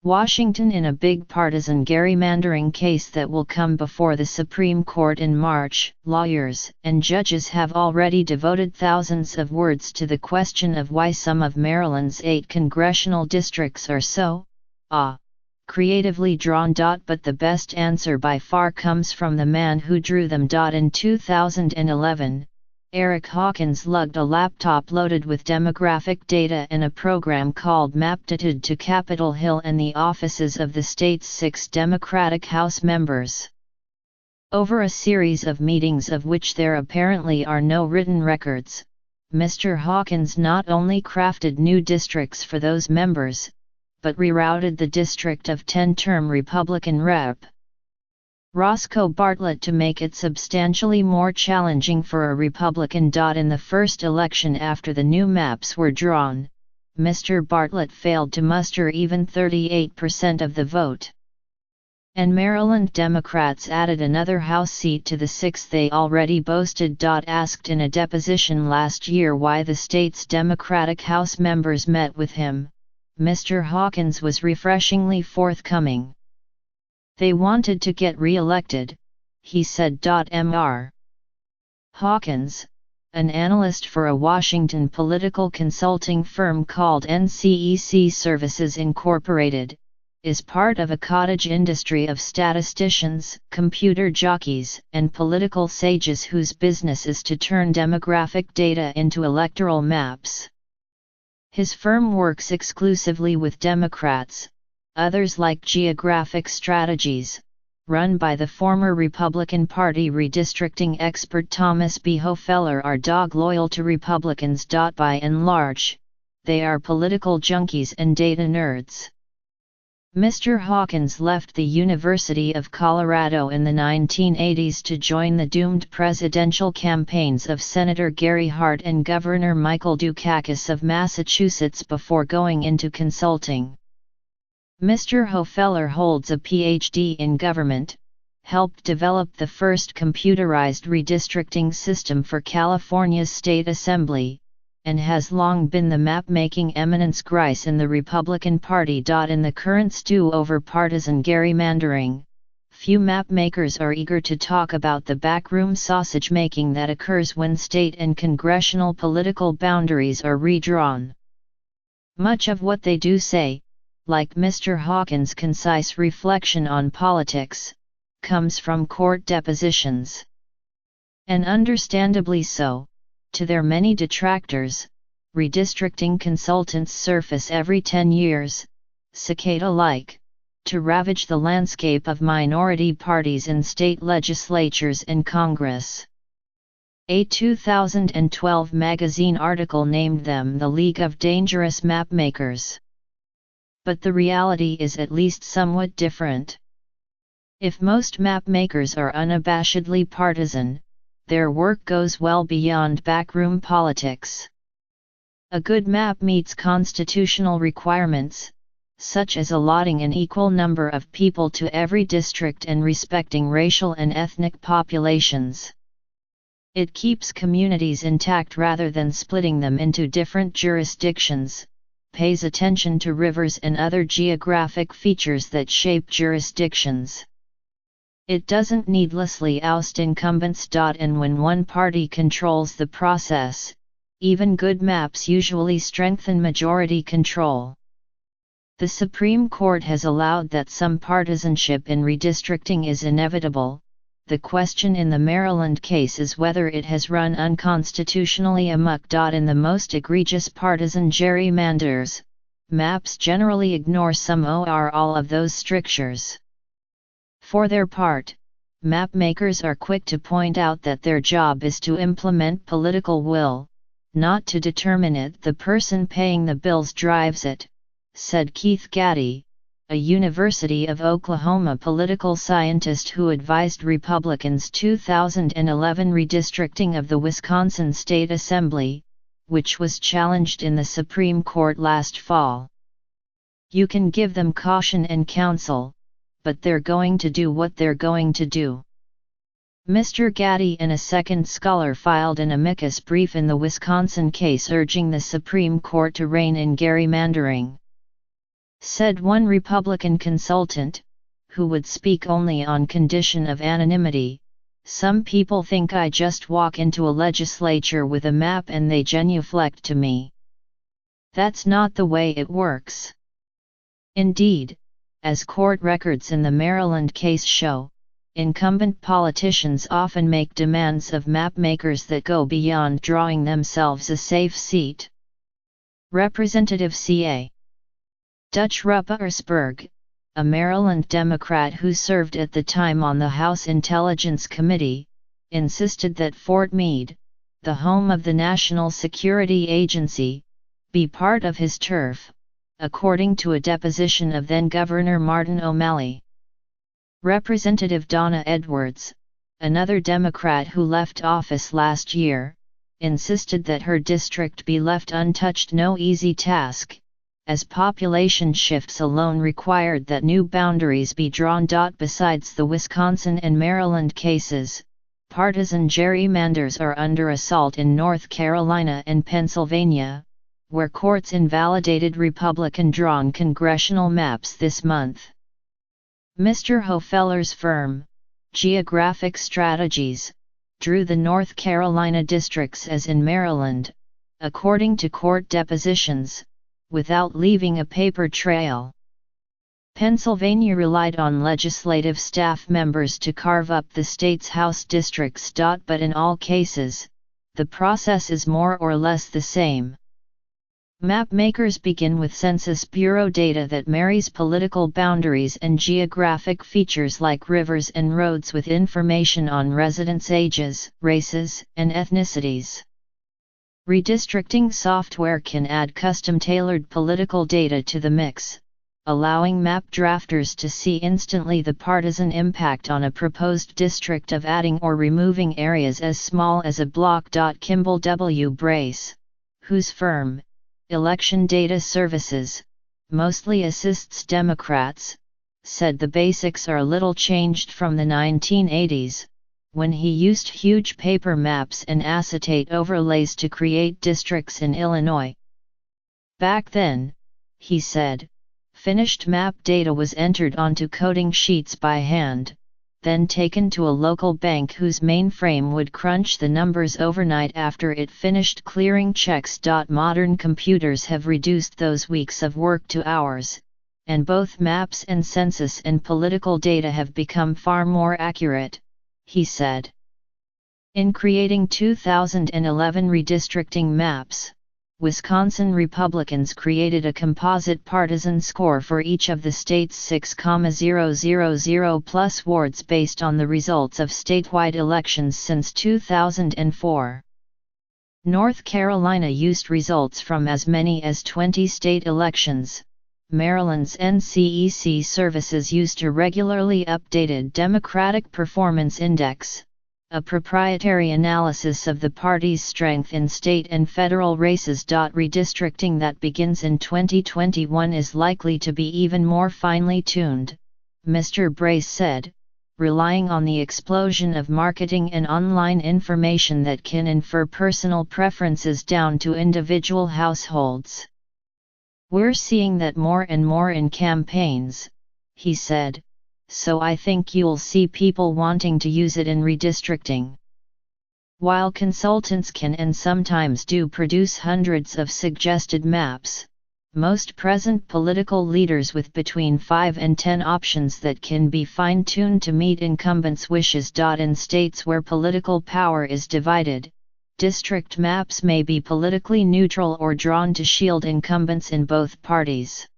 Washington in a big partisan gerrymandering case that will come before the Supreme Court in March. Lawyers and judges have already devoted thousands of words to the question of why some of Maryland's 8 congressional districts are so creatively drawn. But the best answer by far comes from the man who drew them. In 2011, Eric Hawkins lugged a laptop loaded with demographic data and a program called Maptitude to Capitol Hill and the offices of the state's 6 Democratic House members. Over a series of meetings of which there apparently are no written records, Mr. Hawkins not only crafted new districts for those members, but rerouted the district of 10-term Republican Rep. Roscoe Bartlett to make it substantially more challenging for a Republican. In the first election after the new maps were drawn, Mr. Bartlett failed to muster even 38% of the vote. And Maryland Democrats added another House seat to the 6 they already boasted. Asked in a deposition last year why the state's Democratic House members met with him, Mr. Hawkins was refreshingly forthcoming. They wanted to get re-elected, he said. Mr. Hawkins, an analyst for a Washington political consulting firm called NCEC Services Incorporated, is part of a cottage industry of statisticians, computer jockeys, and political sages whose business is to turn demographic data into electoral maps. His firm works exclusively with Democrats. Others like Geographic Strategies, run by the former Republican Party redistricting expert Thomas B. Hofeller, are dog-loyal to Republicans. By and large, they are political junkies and data nerds. Mr. Hawkins left the University of Colorado in the 1980s to join the doomed presidential campaigns of Senator Gary Hart and Governor Michael Dukakis of Massachusetts before going into consulting. Mr. Hofeller holds a Ph.D. in government, helped develop the first computerized redistricting system for California's state assembly, and has long been the map-making eminence grise in the Republican Party. In the current stew over partisan gerrymandering, few map-makers are eager to talk about the backroom sausage-making that occurs when state and congressional political boundaries are redrawn. Much of what they do say, like Mr. Hawkins' concise reflection on politics, comes from court depositions. And understandably so, to their many detractors, redistricting consultants surface every 10 years, cicada-like, to ravage the landscape of minority parties in state legislatures and Congress. A 2012 magazine article named them the League of Dangerous Mapmakers. But the reality is at least somewhat different. If most mapmakers are unabashedly partisan, their work goes well beyond backroom politics. A good map meets constitutional requirements, such as allotting an equal number of people to every district and respecting racial and ethnic populations. It keeps communities intact rather than splitting them into different jurisdictions, pays attention to rivers and other geographic features that shape jurisdictions. It doesn't needlessly oust incumbents. And when one party controls the process, even good maps usually strengthen majority control. The Supreme Court has allowed that some partisanship in redistricting is inevitable. The question in the Maryland case is whether it has run unconstitutionally amok. In the most egregious partisan gerrymanders, maps generally ignore some or all of those strictures. For their part, mapmakers are quick to point out that their job is to implement political will, not to determine it. The person paying the bills drives it, said Keith Gaddy, a University of Oklahoma political scientist who advised Republicans' 2011 redistricting of the Wisconsin State Assembly, which was challenged in the Supreme Court last fall. You can give them caution and counsel, but they're going to do what they're going to do. Mr. Gaddy and a second scholar filed an amicus brief in the Wisconsin case urging the Supreme Court to rein in gerrymandering. said one Republican consultant, who would speak only on condition of anonymity. Some people think I just walk into a legislature with a map and they genuflect to me. That's not the way it works. Indeed, as court records in the Maryland case show, incumbent politicians often make demands of mapmakers that go beyond drawing themselves a safe seat. Representative C.A. Dutch Ruppersberg, a Maryland Democrat who served at the time on the House Intelligence Committee, insisted that Fort Meade, the home of the National Security Agency, be part of his turf, according to a deposition of then-Governor Martin O'Malley. Representative Donna Edwards, another Democrat who left office last year, insisted that her district be left untouched, no easy task, as population shifts alone required that new boundaries be drawn. Besides the Wisconsin and Maryland cases, partisan gerrymanders are under assault in North Carolina and Pennsylvania, where courts invalidated Republican-drawn congressional maps this month. Mr. Hofeller's firm, Geographic Strategies, drew the North Carolina districts as in Maryland, according to court depositions, without leaving a paper trail. Pennsylvania relied on legislative staff members to carve up the state's House districts. But in all cases, the process is more or less the same. Mapmakers begin with Census Bureau data that marries political boundaries and geographic features like rivers and roads with information on residents' ages, races, and ethnicities. Redistricting software can add custom-tailored political data to the mix, allowing map drafters to see instantly the partisan impact on a proposed district of adding or removing areas as small as a block. Kimball W. Brace, whose firm, Election Data Services, mostly assists Democrats, said the basics are little changed from the 1980s, when he used huge paper maps and acetate overlays to create districts in Illinois. Back then, he said, finished map data was entered onto coding sheets by hand, then taken to a local bank whose mainframe would crunch the numbers overnight after it finished clearing checks. Modern computers have reduced those weeks of work to hours, and both maps and census and political data have become far more accurate, he said. In creating 2011 redistricting maps, Wisconsin Republicans created a composite partisan score for each of the state's 6,000 plus wards based on the results of statewide elections since 2004. North Carolina used results from as many as 20 state elections. Maryland's NCEC services used a regularly updated Democratic Performance Index, a proprietary analysis of the party's strength in state and federal races. Redistricting that begins in 2021 is likely to be even more finely tuned, Mr. Brace said, relying on the explosion of marketing and online information that can infer personal preferences down to individual households. We're seeing that more and more in campaigns, he said, so I think you'll see people wanting to use it in redistricting. While consultants can and sometimes do produce hundreds of suggested maps, most present political leaders with between 5 and 10 options that can be fine-tuned to meet incumbents' wishes. In states where political power is divided, district maps may be politically neutral or drawn to shield incumbents in both parties.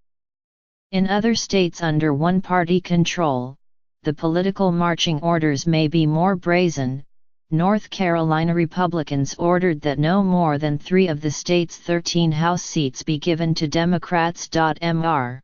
In other states under one-party control, the political marching orders may be more brazen. North Carolina Republicans ordered that no more than 3 of the state's 13 House seats be given to Democrats. Mr.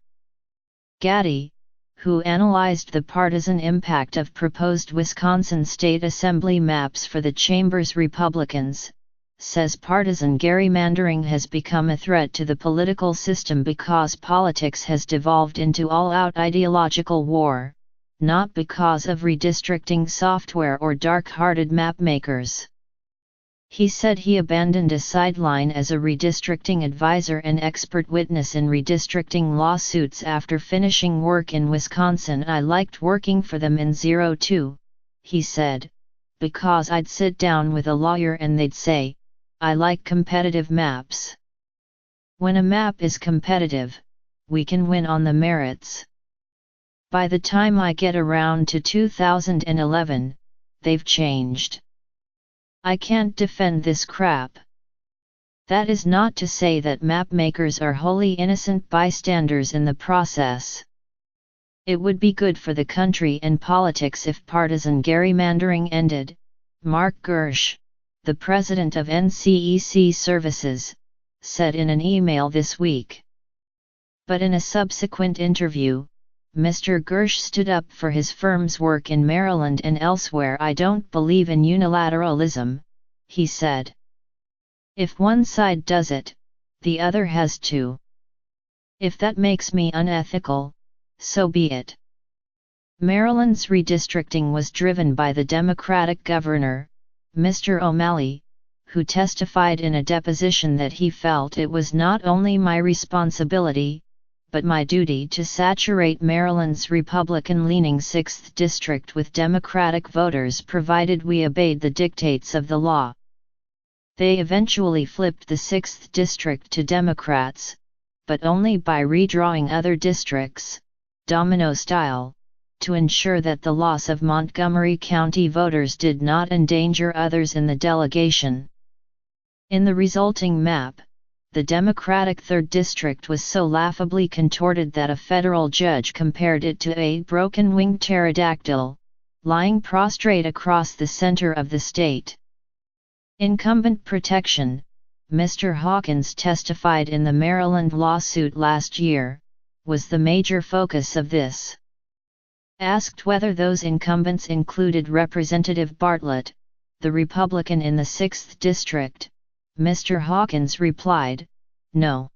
Gaddy, who analyzed the partisan impact of proposed Wisconsin State Assembly maps for the chamber's Republicans, says partisan gerrymandering has become a threat to the political system because politics has devolved into all-out ideological war, not because of redistricting software or dark-hearted mapmakers. He said he abandoned a sideline as a redistricting advisor and expert witness in redistricting lawsuits after finishing work in Wisconsin. I liked working for them in 02, he said, because I'd sit down with a lawyer and they'd say, I like competitive maps. When a map is competitive, we can win on the merits. By the time I get around to 2011, they've changed. I can't defend this crap. That is not to say that map makers are wholly innocent bystanders in the process. It would be good for the country and politics if partisan gerrymandering ended, Mark Gersh, the president of NCEC Services, said in an email this week. But in a subsequent interview, Mr. Gersh stood up for his firm's work in Maryland and elsewhere. I don't believe in unilateralism, he said. If one side does it, the other has to. If that makes me unethical, so be it. Maryland's redistricting was driven by the Democratic governor, Mr. O'Malley, who testified in a deposition that he felt it was not only my responsibility, but my duty to saturate Maryland's Republican-leaning 6th District with Democratic voters provided we obeyed the dictates of the law. They eventually flipped the 6th District to Democrats, but only by redrawing other districts, domino style, to ensure that the loss of Montgomery County voters did not endanger others in the delegation. In the resulting map, the Democratic 3rd District was so laughably contorted that a federal judge compared it to a broken-winged pterodactyl, lying prostrate across the center of the state. Incumbent protection, Mr. Hawkins testified in the Maryland lawsuit last year, was the major focus of this. Asked whether those incumbents included Representative Bartlett, the Republican in the 6th District, Mr. Hawkins replied, "No.